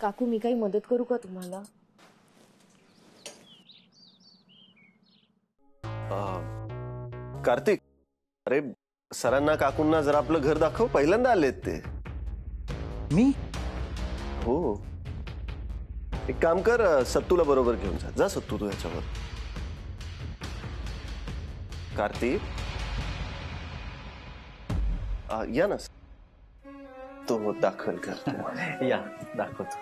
काकू मी काही मदत करू का तुम्हाला? कार्तिक, अरे सरांना काकूंना जरा आपलं घर दाखव, पहिल्यांदा आलेत ते. मी? हो, एक काम कर, सत्तूला बरोबर घेऊन जा सत्तू तू ह्याच्यावर. कार्तिक या ना, तो दाखल कर. या दाखवतो.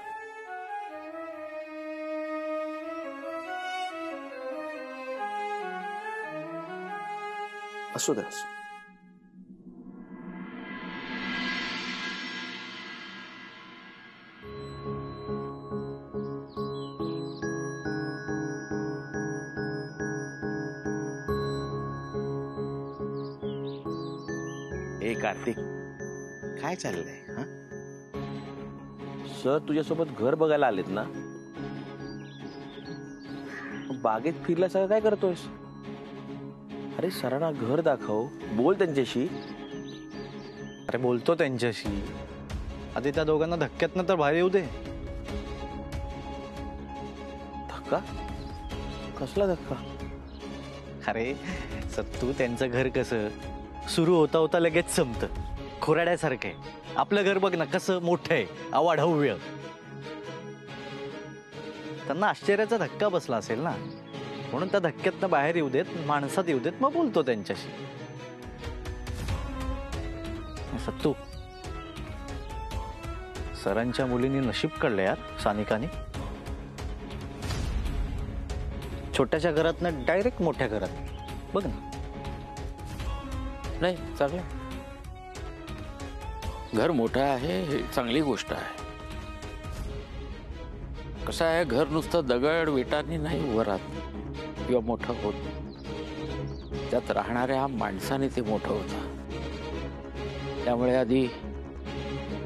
असू द्या. ए कार्तिक, काय चाललंय? हा सर तुझ्यासोबत घर बघायला आलेत ना? बागेत फिरल्यासारखं काय करतोयस? अरे सरांना घर दाखव, बोल त्यांच्याशी. अरे बोलतो त्यांच्याशी, आधी त्या दोघांना धक्क्यातनं तर बाहेर येऊ दे. धक्का? कसला धक्का? अरे सत्तू, त्यांचं घर कसं सुरू होता होता लगेच संपतं, खोराड्यासारखं आहे. आपलं घर बघ ना कसं मोठं आहे, अवाढव्य. त्यांना आश्चर्याचा धक्का बसला असेल ना, म्हणून त्या धक्क्यातनं बाहेर येऊ देत, माणसात येऊ देत, मग बोलतो त्यांच्याशी. सत्तू, सरांच्या मुलींनी नशीब काढलं यार, सानिकाने. छोट्याशा घरातनं डायरेक्ट मोठ्या घरात बघ ना. नाही चांगलं, घर मोठं आहे हे चांगली गोष्ट आहे. कसं आहे, घर नुसतं दगड विटांनी नाही उभं राहत किंवा मोठं होत, त्यात राहणाऱ्या माणसाने ते मोठं होतं. त्यामुळे आधी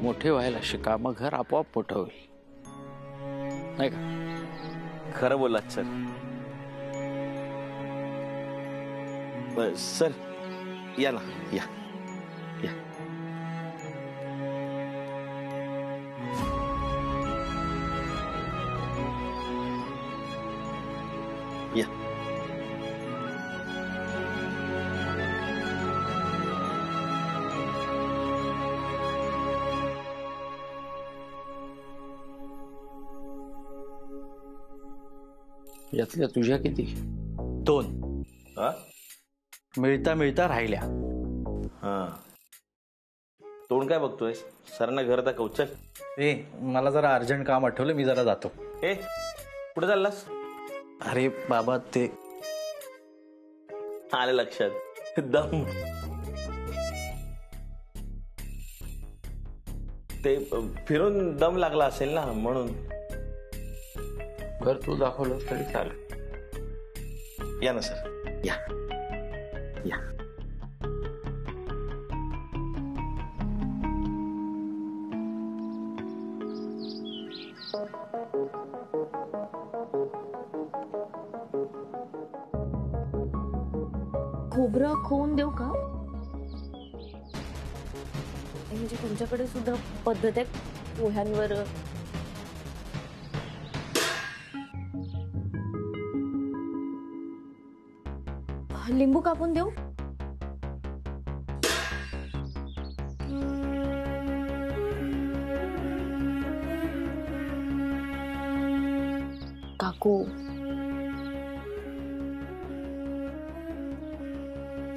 मोठे व्हायला शिका, मग घर आपोआप मोठं होईल, नाही का? खरं बोलात सर. सर या ना, या या. या. यातल्या तुझ्या किती? 2. हा? मिळता मिळता राहिल्या. हा, तोंड काय बघतोयस? सरांना घर दाखव, चल. ए, मला जरा अर्जंट काम आठवलं, मी जरा जातो. ए, कुठे चाललास? अरे बाबा, ते आलं लक्षात, दम. ते फिरून दम लागला असेल ना, म्हणून. घर तू दाखवलं तरी चालेल. या ना सर, या या. खोबरं खोवून देऊ का? म्हणजे तुमच्याकडे सुद्धा पद्धत आहे पोह्यांवर. लिंबू कापून देऊ? काकू,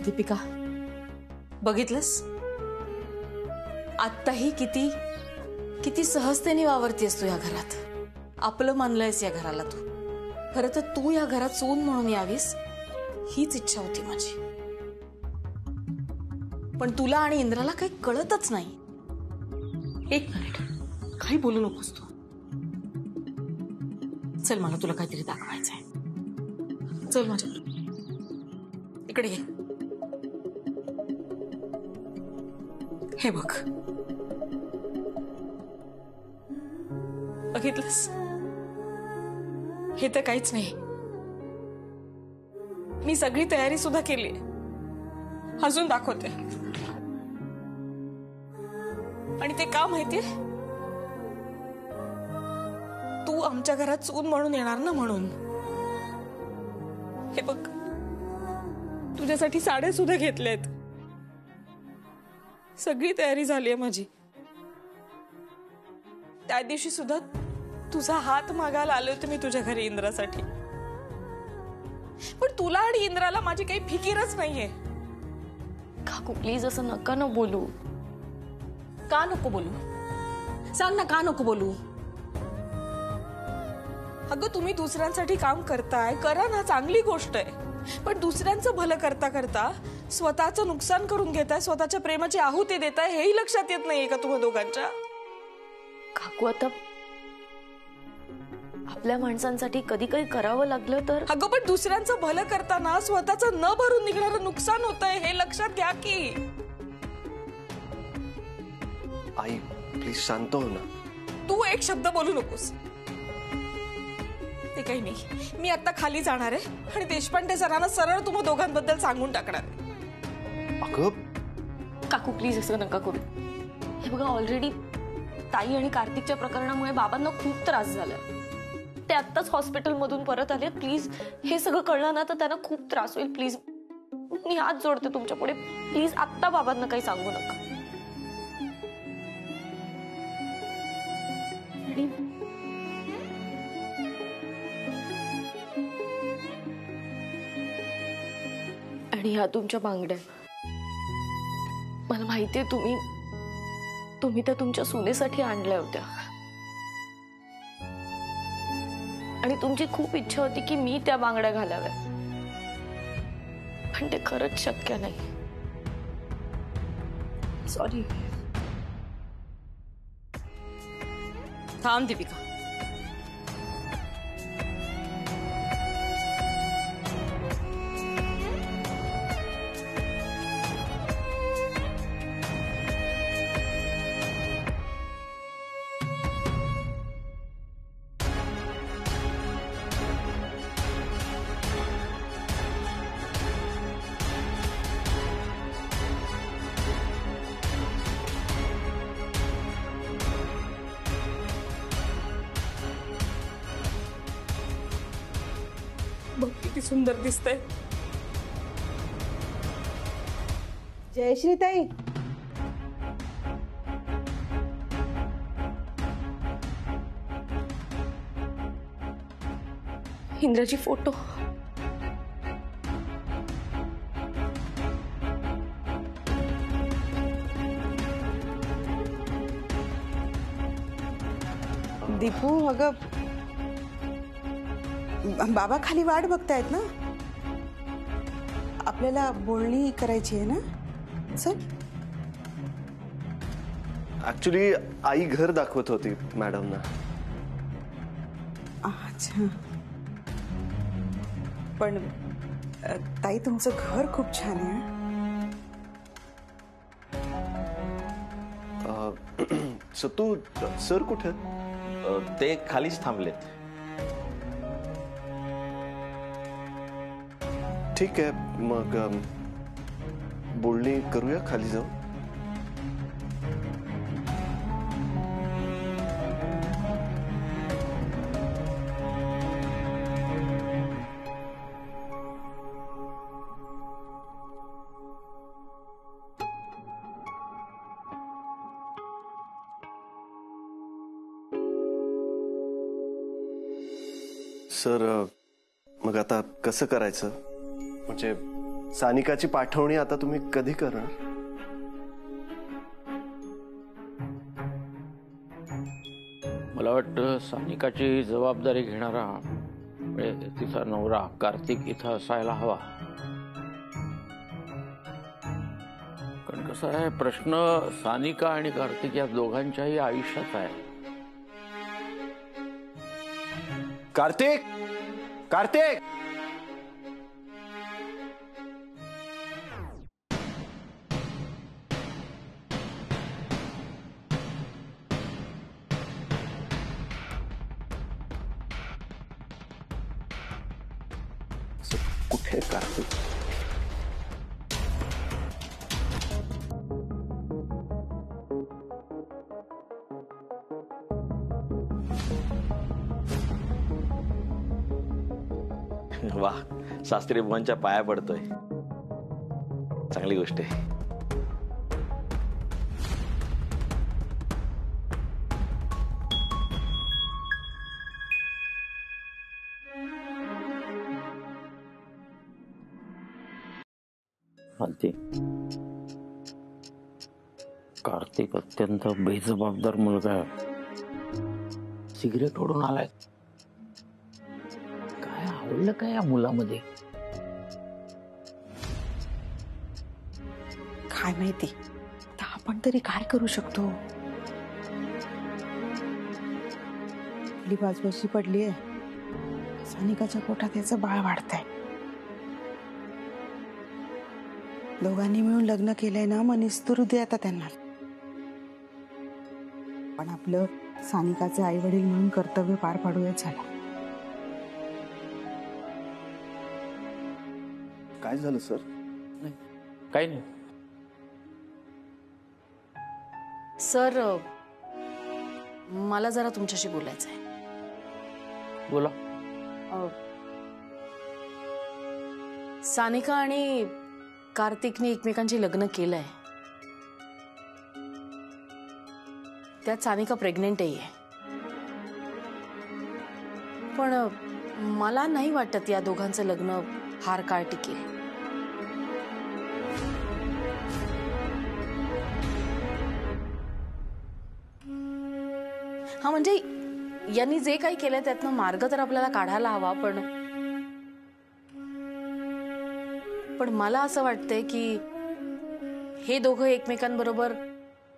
दीपिका, बघितलंस आत्ताही किती किती सहजतेने वावरतेस तू या घरात. आपलं मानलंयस या घराला तू. खरं तर तू या घरात सून म्हणून यावीस हीच इच्छा होती माझी, पण तुला आणि इंद्राला काही कळतच नाही. एक मिनिट, काही बोलू नकोस तू. चल, मला तुला काहीतरी दाखवायचंय. चल माझ्याबरोबर, इकडे ये. हे बघ, बघितलंस? हे तर काहीच नाही. मी सगळी तयारी सुद्धा केली, अजून दाखवते. आणि ते का माहितीये? तू आमच्या घरात सून म्हणून येणार ना म्हणून. हे बघ, तुझ्यासाठी साड्या सुद्धा घेतल्यात. सगळी तयारी झाली आहे माझी. त्या दिवशी सुद्धा तुझा हात मागायला आले होते मी तुझ्या घरी इंद्रासाठी. पण तुला आणि इंद्राला माझी काही फिकीरच नाहीये. काकू प्लीज असं नका ना बोलू. का नको बोलू? सांग ना, का नको बोलू? अगं तुम्ही दुसऱ्यांसाठी काम करताय, करा ना, चांगली गोष्ट आहे. पण दुसऱ्यांचं भलं करता करता स्वतःचं नुकसान करून घेताय, स्वतःच्या प्रेमाची आहुती देताय, हेही लक्षात येत नाहीये का तुम्हा दोघांच्या? काकू आता आपल्या माणसांसाठी कधी काही करावं लागलं तर. अगं पण दुसऱ्यांचं भलं करताना स्वतःचं न भरून निघणारं नुकसान होतंय, हे लक्षात घ्या की. आई प्लीज शांत हो ना. तू एक शब्द बोलू नकोस. ते काही नाही, मी आता खाली जाणार आहे आणि देशपांडे सरांना सरळ तुम्हा दोघांबद्दल सांगून टाकणार आहे. अगं काकू प्लीज असं नका करू. हे बघा, ऑलरेडी ताई आणि कार्तिकच्या प्रकरणामुळे बाबांना खूप त्रास झालाय. ते आत्ताच हॉस्पिटलमधून परत आले. प्लीज हे सगळं कळलं ना तर त्यांना खूप त्रास होईल. प्लीज मी हात जोडते तुमच्या पुढे. प्लीज आत्ता बाबांना काही सांगू नका. आणि ह्या तुमच्या बांगड्या, मला माहितीये तुम्ही त्या तुमच्या सुनेसाठी आणल्या होत्या आणि तुमची खूप इच्छा होती की मी त्या बांगड्या घालाव्या, पण ते खरंच शक्य नाही. सॉरी. थांब दीपिका. बघ किती सुंदर दिसतंय. जयश्री ताई, इंद्राजी फोटो. दीपू, अगं बाबा खाली वाट बघतायत ना, आपल्याला बोलणी करायची आहे ना. चल. ऍक्च्युली आई घर दाखवत होती मॅडमना. अच्छा, पण ताई तुमचं घर खूप छान आहे. सत्तू सर कुठे? ते खालीच थांबलेत. ठीक आहे, मग बोलणी करूया खाली जाऊ. सर, मग आता कसं करायचं? म्हणजे सानिकाची पाठवणी आता तुम्ही कधी करणार? मला वाटतं सानिकाची जबाबदारी घेणारा म्हणजे तिचा नवरा कार्तिक इथं असायला हवा. कारण कसं आहे, प्रश्न सानिका आणि कार्तिक या दोघांच्याही आयुष्यात आहे. कार्तिक, कार्तिक, कुठे कार्तिक? वा, शास्त्री बुवांच्या पाया पडतोय, चांगली गोष्ट आहे. कार्तिक अत्यंत बेजबाबदार मुलगा आहे. सिगरेट ओढून आलाय. काय आवडलं काय या मुलामध्ये? काय माहिती, आता आपण तरी काय करू शकतो? आपली बाजूशी पडलीये, सानिकाच्या पोटात याचं बाळ वाढतंय. दोघांनी मिळून लग्न केलंय ना, मग निस्तरू दे आता त्यांना. पण आपलं सानिकाचे आई वडील म्हणून कर्तव्य पार पाडूया. झालं. काय झालं सर? काही नाही. सर, मला जरा तुमच्याशी बोलायचं आहे. बोला. सानिका आणि कार्तिकने एकमेकांची लग्न केलंय. त्यात सानिका प्रेग्नेंटही आहे. पण मला नाही वाटत या दोघांचं लग्न फार काळ टिकेल. हा, म्हणजे यांनी जे काही केलंय त्यातनं मार्ग तर आपल्याला काढायला हवा. पण मला असं वाटतंय की हे दोघं एकमेकांबरोबर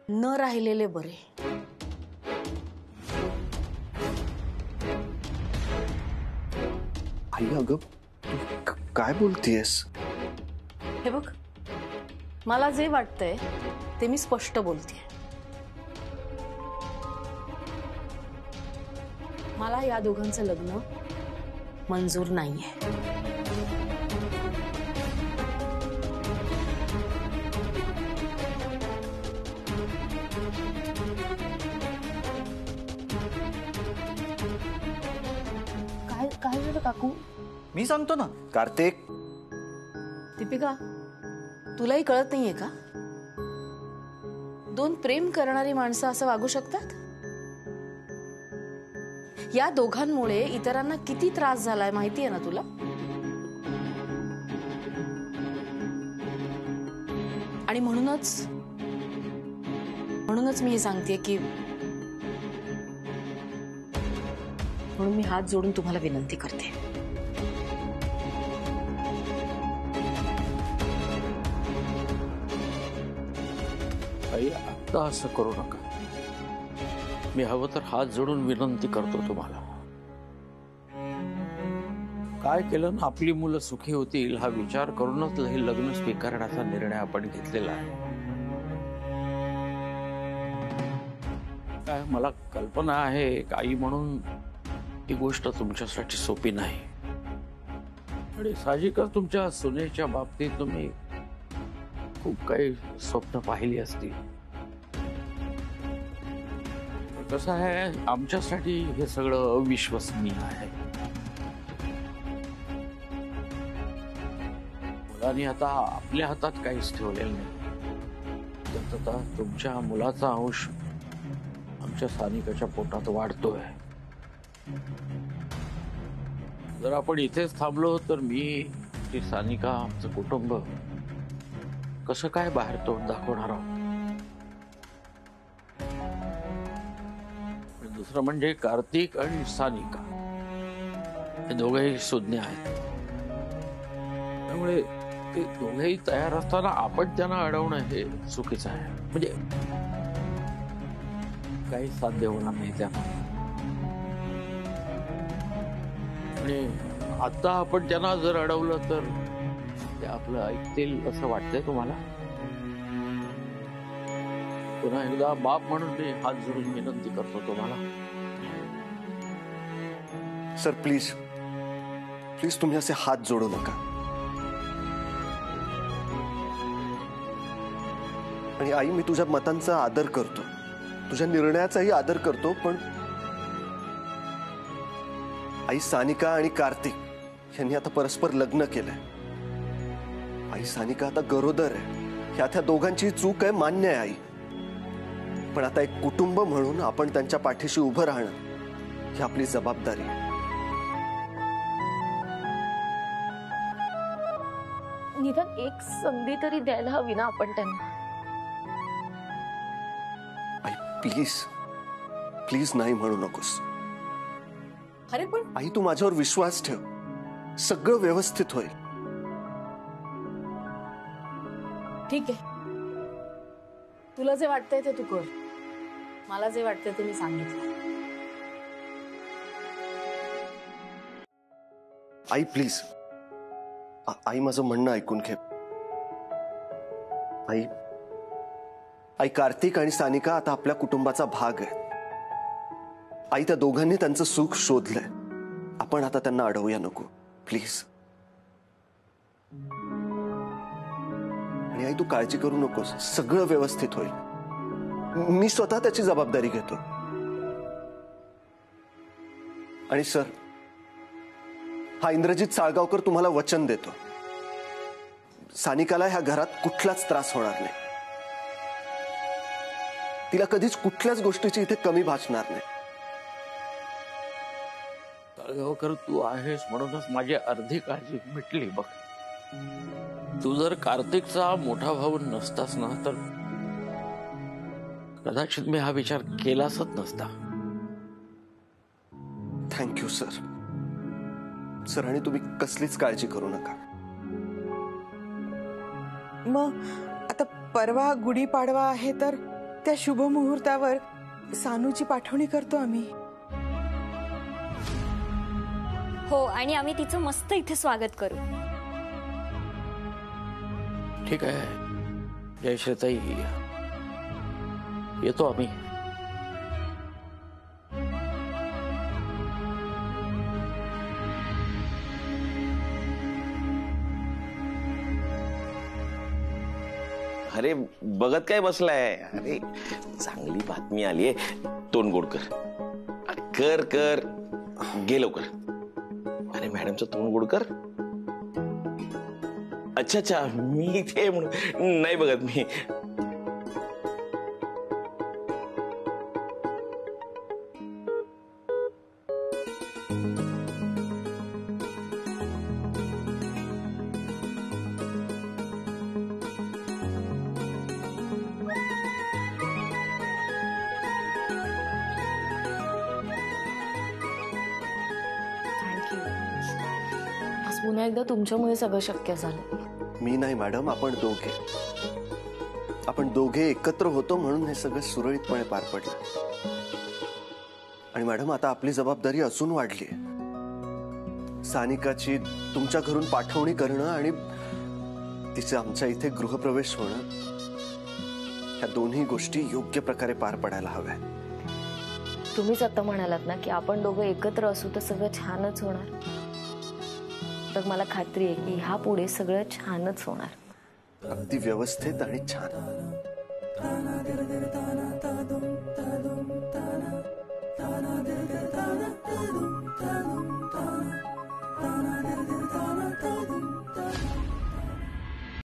न राहिलेले बरे. आई अगं, काय बोलतीयस? हे बघ, मला जे वाटतंय ते मी स्पष्ट बोलतेय. मला या दोघांचं लग्न मंजूर नाहीये. काय झालं काकू? मी सांगतो ना. कार्तिक, दीपिका, तुलाही कळत नाहीये का? दोन प्रेम करणारी माणसं असं वागू शकतात? या दोघांमुळे इतरांना किती त्रास झालाय माहितीये ना तुला? आणि म्हणूनच मी हे सांगतेय की म्हणून मी हात जोडून तुम्हाला विनंती करते. आई, आता असं करू नका. मी हवं तर हात जोडून विनंती करतो तुम्हाला. काय केलं ना, आपली मुलं सुखी होतील हा विचार करूनच हे लग्न स्वीकारण्याचा निर्णय आपण घेतलेला आहे. काय मला कल्पना आहे, एक आई म्हणून ही गोष्ट तुमच्यासाठी सोपी नाही. आणि साहजिकच तुमच्या सुनेच्या बाबतीत तुम्ही खूप काही स्वप्न पाहिली असतील. कसं आहे, आमच्यासाठी हे सगळं अविश्वसनीय आहे. मुलांनी आता आपल्या हातात काहीच ठेवलेलं नाही. आता तुमच्या मुलाचा अंश आमच्या सानिकाच्या पोटात वाढतोय. जर आपण इथेच थांबलो तर मी, ती सानिका, आमचं कुटुंब कसं काय बाहेर तोंड दाखवणार आहोत. दुसरं म्हणजे कार्तिक आणि सानिका हे दोघेही सुज्ञ आहेत. त्यामुळे ते दोघेही तयार असताना आपण त्यांना अडवणं हे चुकीचं आहे. म्हणजे काही साध्य होणार नाही त्यांना. आणि आता आपण त्यांना जर अडवलं तर ते आपलं ऐकतील असं वाटतंय तुम्हाला? पुन्हा एकदा बाप म्हणून मी हात जोडून विनंती करतो तुम्हाला. सर प्लीज प्लीज तुम्ही असे हात जोडू नका. आणि आई, मी तुझ्या मतांचा आदर करतो, तुझ्या निर्णयाचाही आदर करतो, पण आई, सानिका आणि कार्तिक यांनी आता परस्पर लग्न केलंय. आई सानिका आता गरोदर आहे. ह्या त्या दोघांची चूक आहे, मान्य आहे आई. पण आता एक कुटुंब म्हणून आपण त्यांच्या पाठीशी उभं राहणं ही आपली जबाबदारी आहे. निदान एक संधी तरी द्यायला हवी ना आपण त्यांना. आई प्लीज प्लीज नाही म्हणू नकोस. अरे पण आई तू माझ्यावर विश्वास ठेव, सगळं व्यवस्थित होईल. ठीक आहे, तुला जे वाटतंय ते तू कर. मला जे वाटतंय ते मी सांगितलं. आई प्लीज, आई माझं म्हणणं ऐकून घे. आई आई कार्तिक आणि सानिका आता आपल्या कुटुंबाचा भाग आहे. आई त्या दोघांनी त्यांचं सुख शोधलंय. आपण आता त्यांना अडवूया नको प्लीज. आणि आई तू काळजी करू नकोस, सगळं व्यवस्थित होईल. मी स्वतः त्याची जबाबदारी घेतो. आणि सर, हा इंद्रजित साळगावकर तुम्हाला वचन देतो, सानिकाला ह्या घरात कुठलाच त्रास होणार नाही. तिला कधीच कुठल्याच गोष्टीची इथे कमी भासणार नाही. साळगावकर तू आहेस म्हणूनच माझी अर्धी काळजी मिटली बघ. तू जर कार्तिकचा मोठा भाऊ नसतास ना तर कदाचित मी हा विचार केलाच नसता. Thank you sir. सर, आणि तुम्ही कसलीच काळजी करू नका. मग आता परवा गुढीपाडवा आहे तर त्या शुभ मुहूर्तावर सानूची पाठवणी करतो आम्ही. हो, आणि आम्ही तिचं मस्त इथे स्वागत करू. ठीक आहे जयश्रीताई, येतो आम्ही. अरे बघत काय बसलाय? अरे चांगली बातमी आली आहे, तोंड गोड कर. कर कर, गे लवकर. अरे मॅडमचं तोंड गोड कर. अच्छा अच्छा, मी इथे म्हणून नाही बघत मी. आज पुन्हा एकदा तुमच्यामुळे सगळं शक्य झालं. मी नाही मॅडम, आपण दोघे एकत्र होतो म्हणून हे सगळं सुरळीतपणे पार पडलं. आणि मॅडम, आता आपली जबाबदारी अजून वाढली आहे. सानिकाची तुमच्या घरून पाठवणी करणं आणि तिचे आमच्या इथे गृहप्रवेश होणं, ह्या दोन्ही गोष्टी योग्य प्रकारे पार पडायला हव्या. तुम्हीच आता म्हणालात ना की आपण दोघं एकत्र असू तर सगळं छानच होणार. तर मला खात्री आहे की ह्या पुढे सगळं छानच होणार. अगदी व्यवस्थित आणि छान.